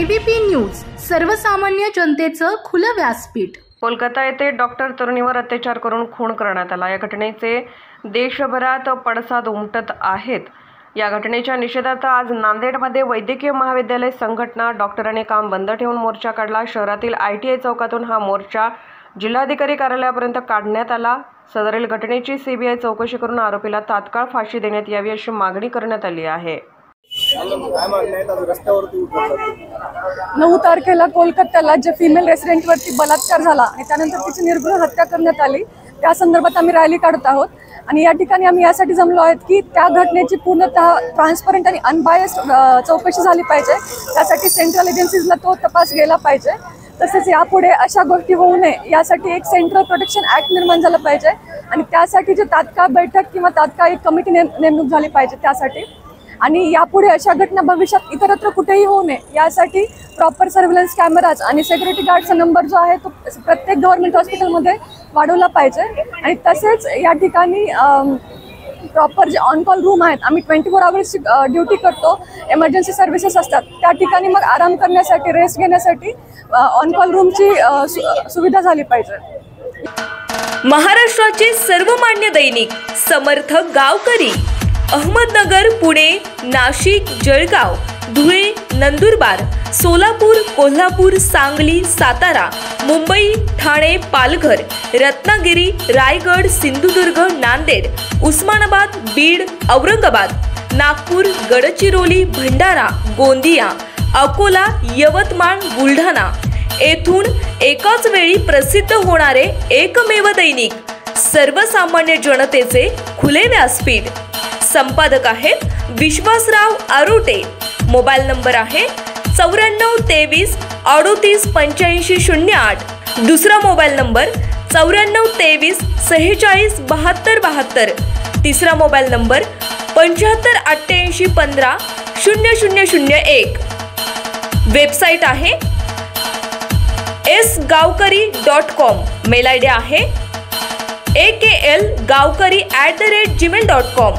ABP news, सर्वसामान्य जनतेचं खुलं व्यासपीठ। कोलकाता येथे डॉक्टर तरुणीवर अत्याचार करून खून करण्यात आला। या घटनेचे देशभरात पडसाद उमटत आहेत। या घटनेच्या निषेधार्थ आज नांदेडमध्ये वैद्यकीय महाविद्यालय संघटना डॉक्टरांनी काम बंद ठेवून मोर्चा काढला। शहरातील ITI चौकातून हा मोर्चा जिल्हाधिकारी कार्यालयापर्यंत काढण्यात आला। सदरील घटनेची CBI चौकशी करून आरोपीला तात्काळ फाशी देण्यात यावी अशी मागणी करण्यात आली आहे। 9 तारखेला कोलकात्याला जे फिमेल रेसिडेंटवरती बलात्कार झाला आणि त्यानंतर तिची निर्घृण हत्या करण्यात आली, त्या संदर्भात आम्ही रॅली काढत आहोत। आणि या ठिकाणी आम्ही यासाठी जमलो आहोत की त्या घटनेची पूर्णतः ट्रान्सपरंट आणि अनबायस्ड चौकशी झाली पाहिजे। त्यासाठी सेंट्रल एजन्सीजला तो तपास गेला पाहिजे। तसेच यापुढे अशा गोष्टी होऊ नये यासाठी एक सेंट्रल प्रोटेक्शन ॲक्ट निर्माण झालं पाहिजे आणि त्यासाठी जे तात्काळ बैठक किंवा तात्काळ एक कमिटी नेमणूक झाली पाहिजे त्यासाठी। आणि यापुढे अशा घटना भविष्यात इतरत्र कुठेही होऊ नये यासाठी प्रॉपर सर्व्हिलन्स कॅमेराज आणि सिक्युरिटी गार्डचा नंबर जो आहे तो प्रत्येक गव्हर्नमेंट हॉस्पिटलमध्ये वाढवला पाहिजे। आणि तसेच या ठिकाणी प्रॉपर जे ऑन कॉल रूम आहेत, आम्ही 24 आवर्सची ड्युटी करतो, एमर्जन्सी सर्व्हिसेस असतात, त्या ठिकाणी मग आराम करण्यासाठी, रेस्ट घेण्यासाठी ऑन कॉल रूमची सुविधा झाली पाहिजे। महाराष्ट्राचे सर्वमान्य दैनिक समर्थ गावकरी अहमदनगर, पुणे, नाशिक, जळगाव, धुळे, नंदुरबार, सोलापूर, कोल्हापूर, सांगली, सातारा, मुंबई, ठाणे, पालघर, रत्नागिरी, रायगड, सिंधुदुर्ग, नांदेड, उस्मानाबाद, बीड, औरंगाबाद, नागपूर, गडचिरोली, भंडारा, गोंदिया, अकोला, यवतमाळ, बुलढाणा येथून एकाच वेळी प्रसिद्ध होणारे एकमेव दैनिक सर्वसामान्य जनतेचे खुले व्यासपीठ। संपादक आहेत विश्वासराव आरोटे। मोबाईल नंबर आहे 94 23 38 85 08। दुसरा मोबाईल नंबर 94 23 46 72 72। तिसरा मोबाईल नंबर 75 88 15 0001। वेबसाईट आहे sgavkari.com। मेल ID आहे AKLgavkari@gmail.com।